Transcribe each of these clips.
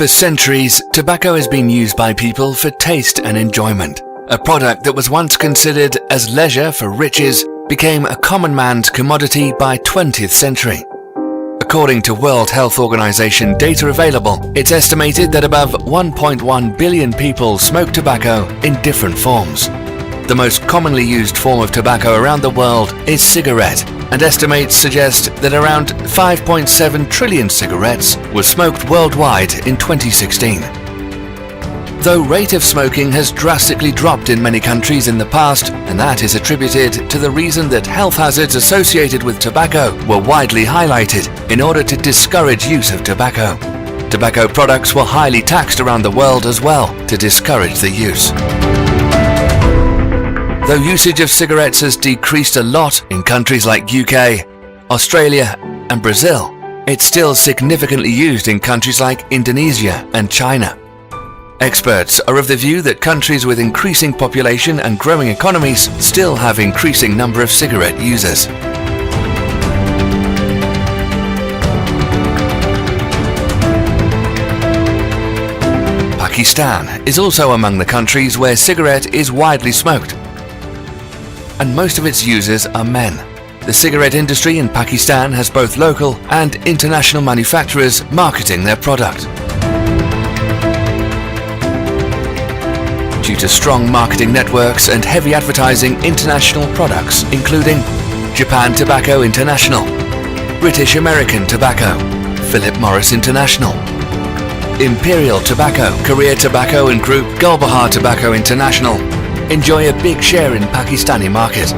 For centuries, tobacco has been used by people for taste and enjoyment. A product that was once considered as leisure for riches became a common man's commodity by 20th century. According to World Health Organization data available, it's estimated that above 1.1 billion people smoke tobacco in different forms. The most commonly used form of tobacco around the world is cigarette, and estimates suggest that around 5.7 trillion cigarettes were smoked worldwide in 2016. Though rate of smoking has drastically dropped in many countries in the past, and that is attributed to the reason that health hazards associated with tobacco were widely highlighted in order to discourage use of tobacco. Tobacco products were highly taxed around the world as well to discourage the use. Though usage of cigarettes has decreased a lot in countries like UK, Australia and Brazil, it's still significantly used in countries like Indonesia and China. Experts are of the view that countries with increasing population and growing economies still have increasing number of cigarette users. Pakistan is also among the countries where cigarette is widely smoked, and most of its users are men. The cigarette industry in Pakistan has both local and international manufacturers marketing their product. Due to strong marketing networks and heavy advertising, international products including Japan Tobacco International, British American Tobacco, Philip Morris International, Imperial Tobacco, Korea Tobacco and Group Gulbahar Tobacco International enjoy a big share in Pakistani market.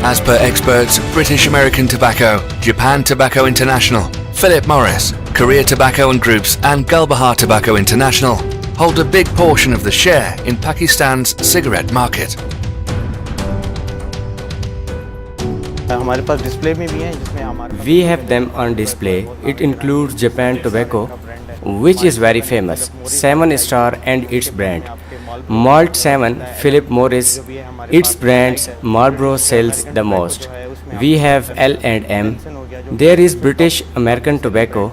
As per experts, British American Tobacco, Japan Tobacco International, Philip Morris, Korea Tobacco and Groups and Gulbahar Tobacco International hold a big portion of the share in Pakistan's cigarette market. We have them on display. It includes Japan Tobacco, which is very famous, 7-Star and its brand. Malt 7, Philip Morris, its brands Marlboro sells the most. We have L&M. There is British American Tobacco.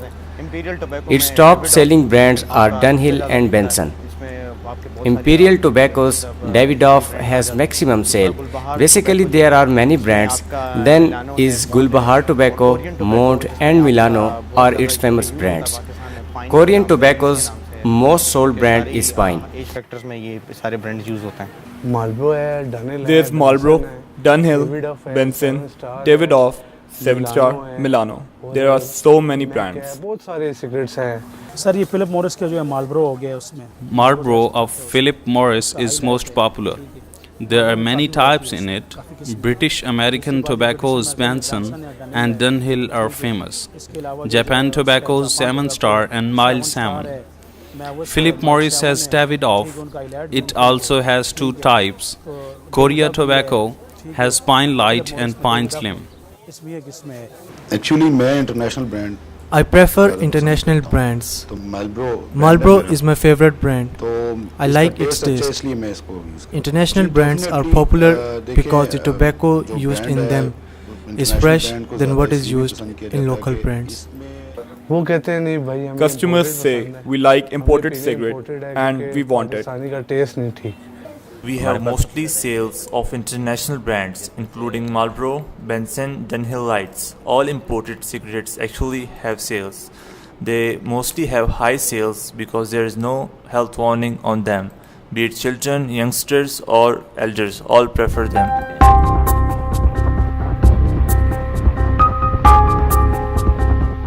Its top selling brands are Dunhill and Benson. Imperial Tobacco's Davidoff has maximum sale. Basically there are many brands. Then is Gulbahar Tobacco, Mont and Milano are its famous brands. Korean Tobacco's most sold brand is Pine. There's Marlboro, Dunhill, Benson, Davidoff, 7-Star, Milano. There are so many brands. Sir ये Philip Morris का जो है Marlboro हो गया उसमें Marlboro of Philip Morris is most popular. There are many types in it. British American Tobacco's Benson and Dunhill are famous. Japan Tobacco's 7-Star and Mild 7. Philip Morris has Davidoff. It also has two types. Korea Tobacco has Pine Light and Pine Slim. Actually, मैं international brand. I prefer international brands. Marlboro is my favorite brand. I like its taste. International brands are popular because the tobacco used in them is fresh than what is used in local brands. Customers say we like imported cigarette and we want it. We have mostly sales of international brands including Marlboro, Benson, Dunhill Lights. All imported cigarettes actually have sales. They mostly have high sales because there is no health warning on them. Be it children, youngsters or elders, all prefer them.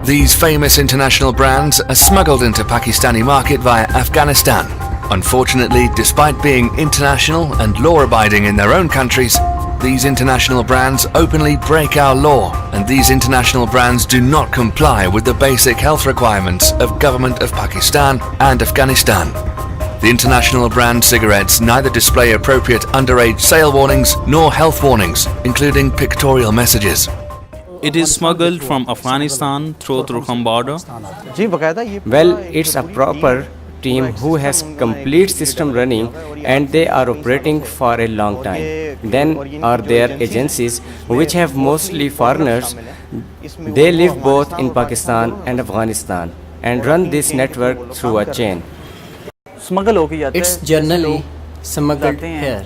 These famous international brands are smuggled into Pakistani market via Afghanistan. Unfortunately, despite being international and law-abiding in their own countries, these international brands openly break our law, and these international brands do not comply with the basic health requirements of Government of Pakistan and Afghanistan. The international brand cigarettes neither display appropriate underage sale warnings nor health warnings, including pictorial messages. It is smuggled from Afghanistan through Turkmen border. Well, it's a proper team who has complete system running and they are operating for a long time. Then are there agencies which have mostly foreigners. They live both in Pakistan and Afghanistan. and run this network through a chain. It's generally smuggled here.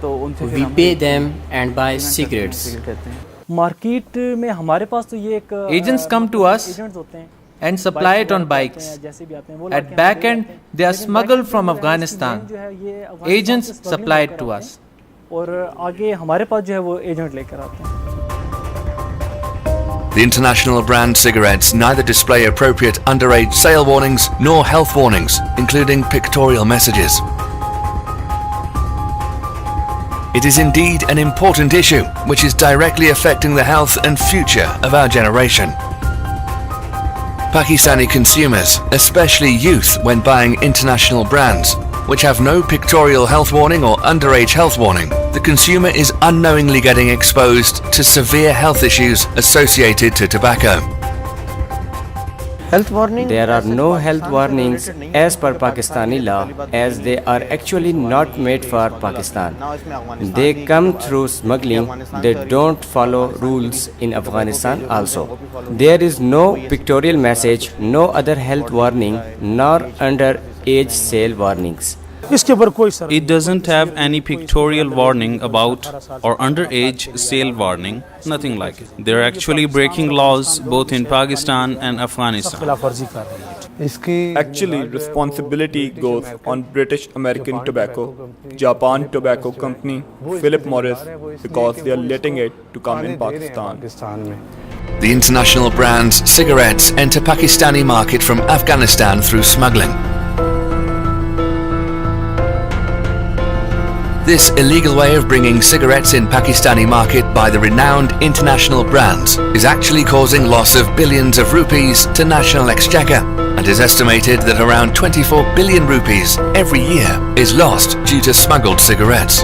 We pay them and buy cigarettes. Agents come to us and supply it on bikes. At back end, they are smuggled from Afghanistan. Agents supply it to us. The international brand cigarettes neither display appropriate underage sale warnings nor health warnings, including pictorial messages. It is indeed an important issue which is directly affecting the health and future of our generation. Pakistani consumers, especially youth when buying international brands, which have no pictorial health warning or underage health warning, the consumer is unknowingly getting exposed to severe health issues associated to tobacco. There are no health warnings as per Pakistani law, as they are actually not made for Pakistan. They come through smuggling. They don't follow rules in Afghanistan also. There is no pictorial message, no other health warning, nor underage sale warnings. It doesn't have any pictorial warning about or underage sale warning, nothing like it. They're actually breaking laws both in Pakistan and Afghanistan. Actually, responsibility goes on British American Tobacco, Japan Tobacco Company, Philip Morris, because they are letting it to come in Pakistan. The international brand's cigarettes enter Pakistani market from Afghanistan through smuggling. This illegal way of bringing cigarettes in Pakistani market by the renowned international brands is actually causing loss of billions of rupees to national exchequer, and is estimated that around 24 billion rupees every year is lost due to smuggled cigarettes.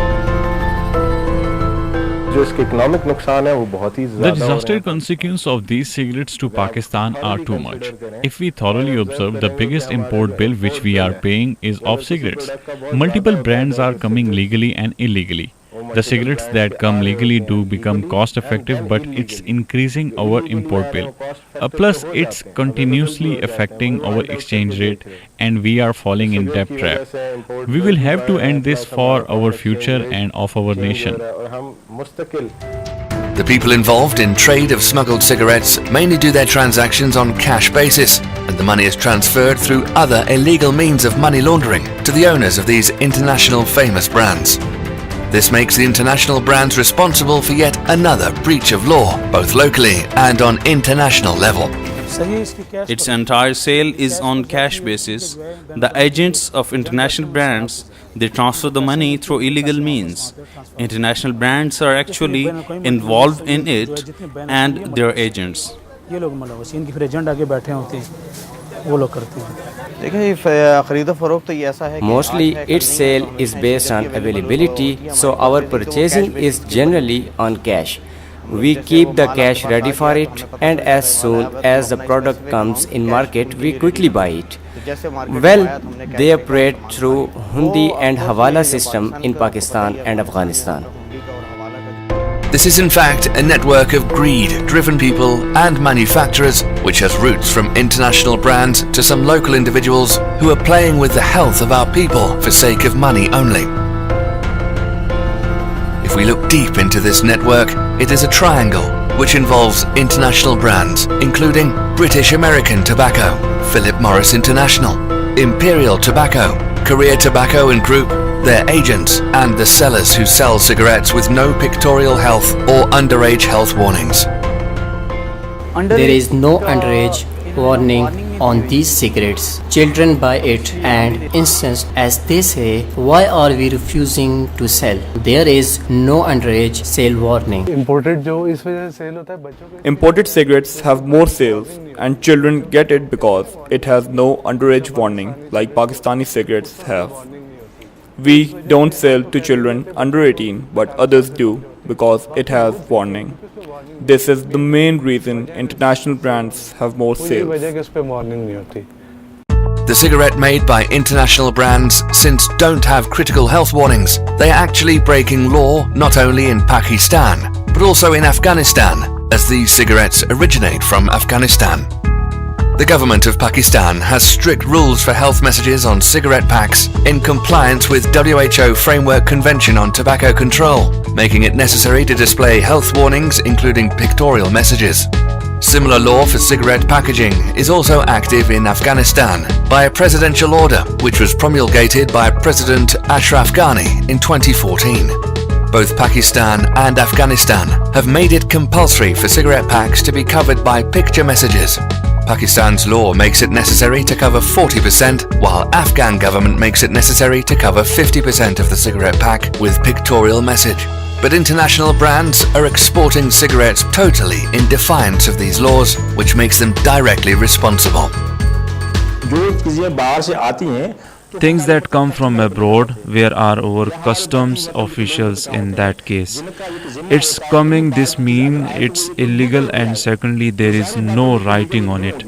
The disaster consequences of these cigarettes to Pakistan are too much. If we thoroughly observe, the biggest import bill which we are paying is of cigarettes. Multiple brands are coming legally and illegally. The cigarettes that come legally do become cost effective, but it's increasing our import bill. Plus, it's continuously affecting our exchange rate and we are falling in debt trap. We will have to end this for our future and of our nation. The people involved in trade of smuggled cigarettes mainly do their transactions on cash basis, and the money is transferred through other illegal means of money laundering to the owners of these international famous brands. This makes the international brands responsible for yet another breach of law, both locally and on international level. Its entire sale is on cash basis. The agents of international brands, they transfer the money through illegal means. International brands are actually involved in it and their agents. Mostly its sale is based on availability, so our purchasing is generally on cash. We keep the cash ready for it, and as soon as the product comes in market, we quickly buy it. Well, they operate through Hundi and Hawala system in Pakistan and Afghanistan. This is in fact a network of greed-driven people and manufacturers which has roots from international brands to some local individuals who are playing with the health of our people for sake of money only. If we look deep into this network, it is a triangle which involves international brands including British American Tobacco, Philip Morris International, Imperial Tobacco, Korea Tobacco and Group, their agents, and the sellers who sell cigarettes with no pictorial health or underage health warnings. There is no underage warning on these cigarettes. Children buy it and insist, as they say, why are we refusing to sell? There is no underage sale warning. Imported cigarettes have more sales and children get it because it has no underage warning like Pakistani cigarettes have. We don't sell to children under 18, but others do because it has warning. This is the main reason international brands have more sales. The cigarette made by international brands since don't have critical health warnings. They are actually breaking law not only in Pakistan, but also in Afghanistan, as these cigarettes originate from Afghanistan. The government of Pakistan has strict rules for health messages on cigarette packs in compliance with WHO Framework Convention on Tobacco Control, making it necessary to display health warnings including pictorial messages. Similar law for cigarette packaging is also active in Afghanistan by a presidential order which was promulgated by President Ashraf Ghani in 2014. Both Pakistan and Afghanistan have made it compulsory for cigarette packs to be covered by picture messages. Pakistan's law makes it necessary to cover 40%, while Afghan government makes it necessary to cover 50% of the cigarette pack with pictorial message. But international brands are exporting cigarettes totally in defiance of these laws, which makes them directly responsible. Things that come from abroad, where are our customs officials in that case? It's coming, this mean it's illegal, and secondly there is no writing on it,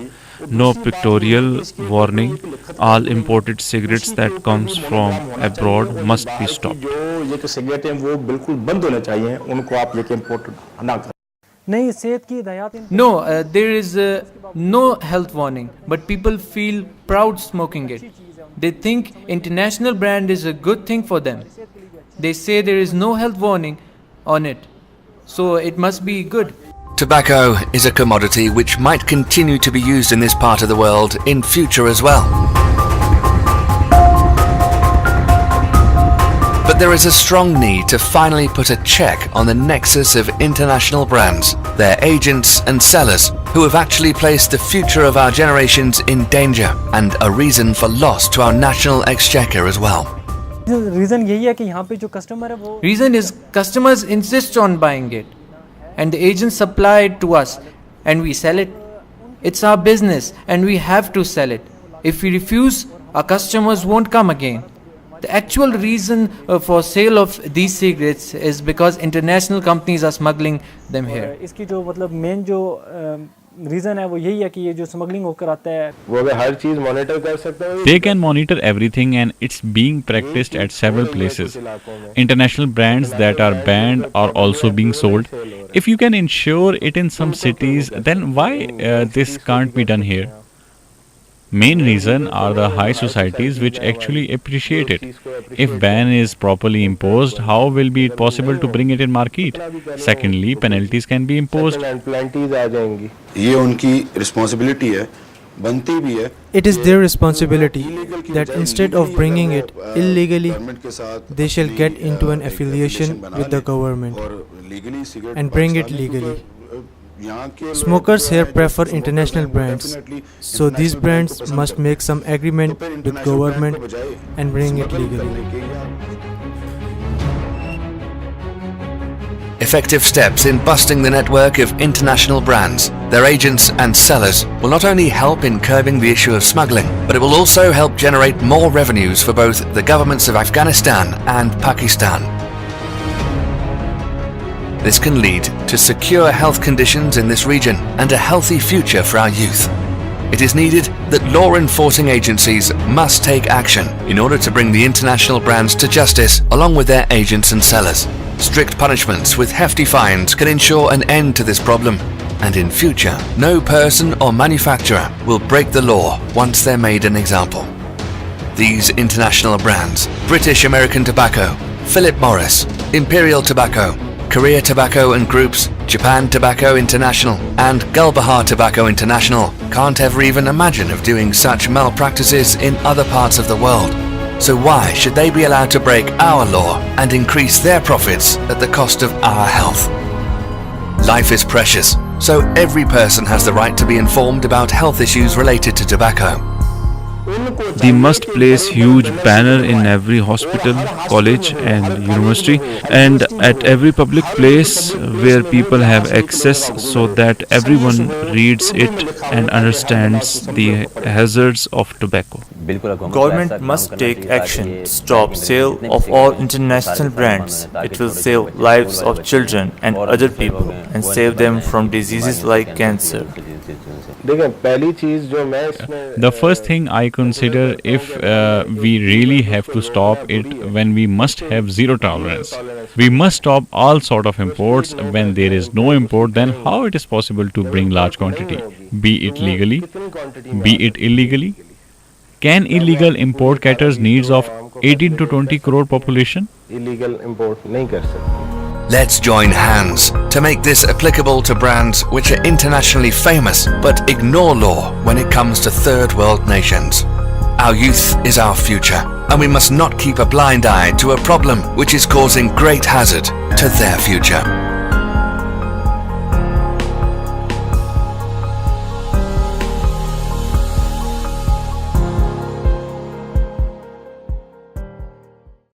no pictorial warning. All imported cigarettes that comes from abroad must be stopped. No, there is no health warning, but people feel proud smoking it. They think international brand is a good thing for them. They say there is no health warning on it, so it must be good. Tobacco is a commodity which might continue to be used in this part of the world in future as well. But there is a strong need to finally put a check on the nexus of international brands, their agents and sellers, who have actually placed the future of our generations in danger and a reason for loss to our national exchequer as well. Reason is customers insist on buying it, and the agents supply it to us, and we sell it. It's our business, and we have to sell it. If we refuse, our customers won't come again. The actual reason for sale of these cigarettes is because international companies are smuggling them here. They can monitor everything, and it's being practiced at several places. International brands that are banned are also being sold. If you can ensure it in some cities, then why this can't be done here? Main reason are the high societies which actually appreciate it. If ban is properly imposed, how will be it possible to bring it in market? Secondly, penalties can be imposed. It is their responsibility that instead of bringing it illegally, they shall get into an affiliation with the government and bring it legally. Smokers here prefer international brands, so these brands must make some agreement with government and bring it legally. Effective steps in busting the network of international brands, their agents and sellers will not only help in curbing the issue of smuggling, but it will also help generate more revenues for both the governments of Afghanistan and Pakistan. This can lead to secure health conditions in this region and a healthy future for our youth. It is needed that law enforcing agencies must take action in order to bring the international brands to justice along with their agents and sellers. Strict punishments with hefty fines can ensure an end to this problem, and in future, no person or manufacturer will break the law once they're made an example. These international brands, British American Tobacco, Philip Morris, Imperial Tobacco, Korea Tobacco and Groups, Japan Tobacco International, and Gulbahar Tobacco International can't ever even imagine of doing such malpractices in other parts of the world. So why should they be allowed to break our law and increase their profits at the cost of our health? Life is precious, so every person has the right to be informed about health issues related to tobacco. They must place huge banner in every hospital, college and university, and at every public place where people have access, so that everyone reads it and understands the hazards of tobacco. Government must take action to stop sale of all international brands. It will save lives of children and other people and save them from diseases like cancer. The first thing I consider, if we really have to stop it, when we must have zero tolerance. We must stop all sort of imports. When there is no import, then how it is possible to bring large quantity, be it legally, be it illegally? Can illegal import caters needs of 18 to 20 crore population? Let's join hands to make this applicable to brands which are internationally famous but ignore law when it comes to third world nations. Our youth is our future, and we must not keep a blind eye to a problem which is causing great hazard to their future.